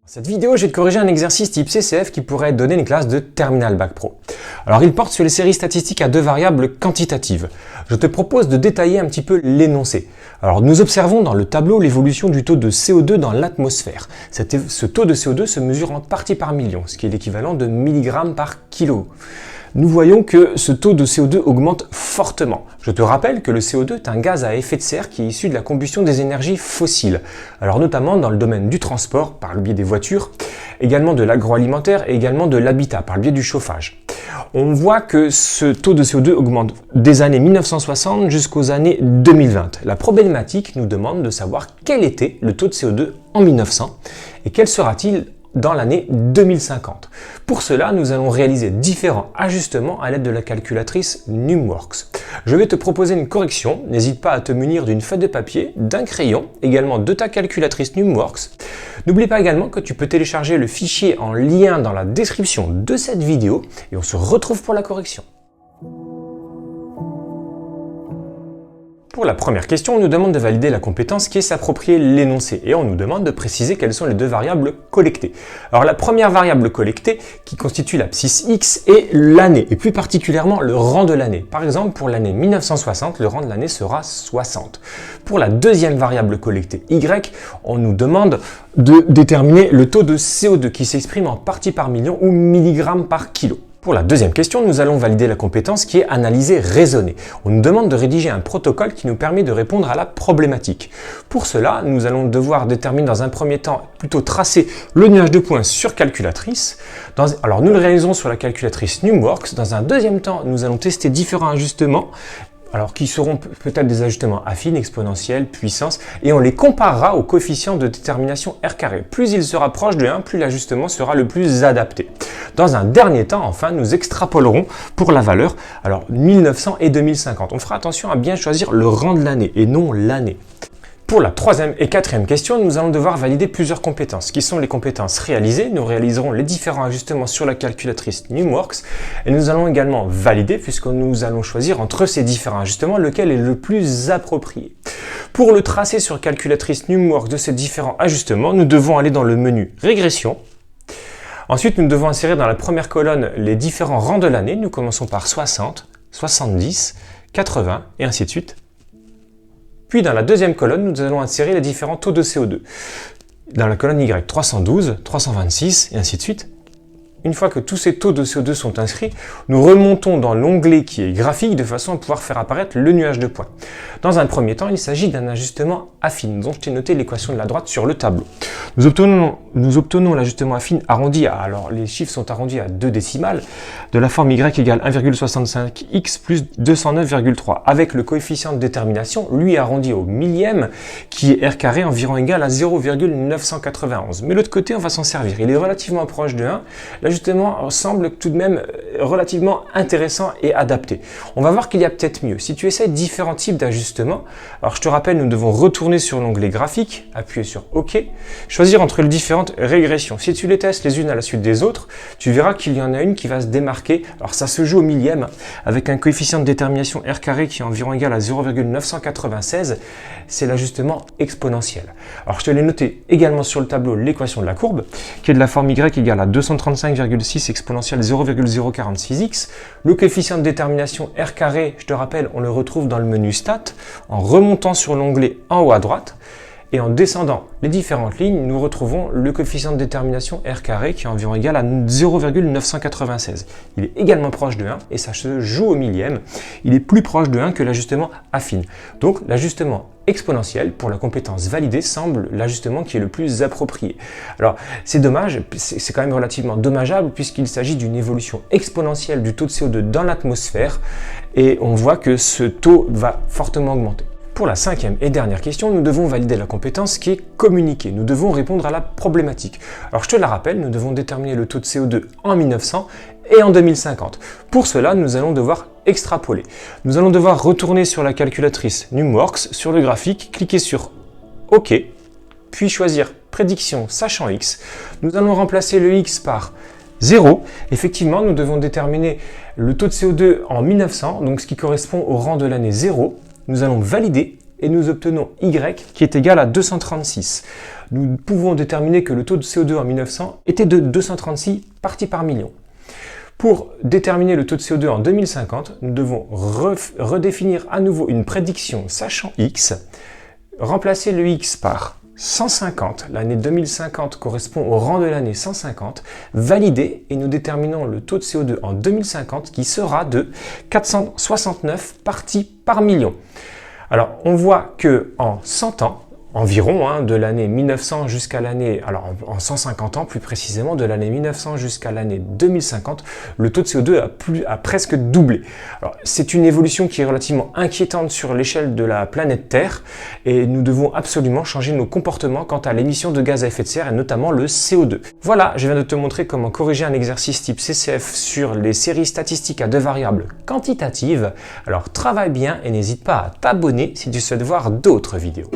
Dans cette vidéo, je vais te corriger un exercice type CCF qui pourrait donner une classe de Terminal Bac Pro. Alors, il porte sur les séries statistiques à deux variables quantitatives. Je te propose de détailler un petit peu l'énoncé. Alors, nous observons dans le tableau l'évolution du taux de CO2 dans l'atmosphère. Ce taux de CO2 se mesure en parties par million, ce qui est l'équivalent de milligrammes par kilo. Nous voyons que ce taux de CO2 augmente fortement. Je te rappelle que le CO2 est un gaz à effet de serre qui est issu de la combustion des énergies fossiles. Alors notamment dans le domaine du transport, par le biais des voitures, également de l'agroalimentaire et également de l'habitat, par le biais du chauffage. On voit que ce taux de CO2 augmente des années 1960 jusqu'aux années 2020. La problématique nous demande de savoir quel était le taux de CO2 en 1900 et quel sera-t-il dans l'année 2050. Pour cela, nous allons réaliser différents ajustements à l'aide de la calculatrice Numworks. Je vais te proposer une correction, n'hésite pas à te munir d'une feuille de papier, d'un crayon, également de ta calculatrice Numworks. N'oublie pas également que tu peux télécharger le fichier en lien dans la description de cette vidéo et on se retrouve pour la correction. Pour la première question, on nous demande de valider la compétence qui est s'approprier l'énoncé et on nous demande de préciser quelles sont les deux variables collectées. Alors la première variable collectée qui constitue l'abscisse X est l'année et plus particulièrement le rang de l'année. Par exemple, pour l'année 1960, le rang de l'année sera 60. Pour la deuxième variable collectée Y, on nous demande de déterminer le taux de CO2 qui s'exprime en parties par million ou milligrammes par kilo. Pour la deuxième question, nous allons valider la compétence qui est analyser raisonner. On nous demande de rédiger un protocole qui nous permet de répondre à la problématique. Pour cela, nous allons devoir déterminer dans un premier temps, plutôt tracer le nuage de points sur calculatrice. Alors nous le réalisons sur la calculatrice Numworks. Dans un deuxième temps, nous allons tester différents ajustements. Alors qui seront peut-être des ajustements affines, exponentiels, puissance, et on les comparera au coefficient de détermination R carré. Plus il se rapproche de 1, plus l'ajustement sera le plus adapté. Dans un dernier temps, enfin, nous extrapolerons pour la valeur, alors 1900 et 2050. On fera attention à bien choisir le rang de l'année et non l'année. Pour la troisième et quatrième question, nous allons devoir valider plusieurs compétences, qui sont les compétences réalisées. Nous réaliserons les différents ajustements sur la calculatrice Numworks et nous allons également valider, puisque nous allons choisir entre ces différents ajustements lequel est le plus approprié. Pour le tracé sur calculatrice Numworks de ces différents ajustements, nous devons aller dans le menu régression. Ensuite, nous devons insérer dans la première colonne les différents rangs de l'année. Nous commençons par 60, 70, 80 et ainsi de suite. Puis dans la deuxième colonne, nous allons insérer les différents taux de CO2. Dans la colonne Y, 312, 326 et ainsi de suite. Une fois que tous ces taux de CO2 sont inscrits, nous remontons dans l'onglet qui est graphique de façon à pouvoir faire apparaître le nuage de points. Dans un premier temps, il s'agit d'un ajustement affine, dont je t'ai noté l'équation de la droite sur le tableau. Nous obtenons l'ajustement affine arrondi à, alors les chiffres sont arrondis à 2 décimales, de la forme Y égale 1,65x plus 209,3, avec le coefficient de détermination, lui arrondi au millième, qui est R carré environ égal à 0,991. Mais l'autre côté, on va s'en servir. Il est relativement proche de 1. L'ajustement semble tout de même relativement intéressant et adapté. On va voir qu'il y a peut-être mieux. Si tu essaies différents types d'ajustements, alors je te rappelle, nous devons retourner sur l'onglet graphique, appuyer sur OK, choisir entre les différentes régressions. Si tu les testes les unes à la suite des autres, tu verras qu'il y en a une qui va se démarquer. Alors ça se joue au millième, avec un coefficient de détermination R carré qui est environ égal à 0,996. C'est l'ajustement exponentiel. Alors je te l'ai noté également sur le tableau l'équation de la courbe, qui est de la forme Y égale à 235,6 exponentielle 0,046x. Le coefficient de détermination R carré, je te rappelle, on le retrouve dans le menu Stat, en remontant sur l'onglet en haut à droite. Et en descendant les différentes lignes, nous retrouvons le coefficient de détermination R carré qui est environ égal à 0,996. Il est également proche de 1 et ça se joue au millième. Il est plus proche de 1 que l'ajustement affine. Donc l'ajustement exponentiel pour la compétence validée semble l'ajustement qui est le plus approprié. Alors c'est dommage, c'est quand même relativement dommageable puisqu'il s'agit d'une évolution exponentielle du taux de CO2 dans l'atmosphère et on voit que ce taux va fortement augmenter. Pour la cinquième et dernière question, nous devons valider la compétence qui est communiquée. Nous devons répondre à la problématique. Alors je te la rappelle, nous devons déterminer le taux de CO2 en 1900 et en 2050. Pour cela, nous allons devoir extrapoler. Nous allons devoir retourner sur la calculatrice Numworks, sur le graphique, cliquer sur OK, puis choisir prédiction sachant X. Nous allons remplacer le X par 0. Effectivement, nous devons déterminer le taux de CO2 en 1900, donc ce qui correspond au rang de l'année 0. Nous allons valider et nous obtenons Y qui est égal à 236. Nous pouvons déterminer que le taux de CO2 en 1900 était de 236 parties par million. Pour déterminer le taux de CO2 en 2050, nous devons redéfinir à nouveau une prédiction sachant X, remplacer le X par 150, l'année 2050 correspond au rang de l'année 150, valider et nous déterminons le taux de CO2 en 2050 qui sera de 469 parties par million. Alors on voit que en 100 ans, environ, de l'année 1900 jusqu'à l'année, alors en 150 ans plus précisément, de l'année 1900 jusqu'à l'année 2050, le taux de CO2 a presque doublé. Alors c'est une évolution qui est relativement inquiétante sur l'échelle de la planète Terre et nous devons absolument changer nos comportements quant à l'émission de gaz à effet de serre et notamment le CO2. Voilà, je viens de te montrer comment corriger un exercice type CCF sur les séries statistiques à deux variables quantitatives. Alors travaille bien et n'hésite pas à t'abonner si tu souhaites voir d'autres vidéos.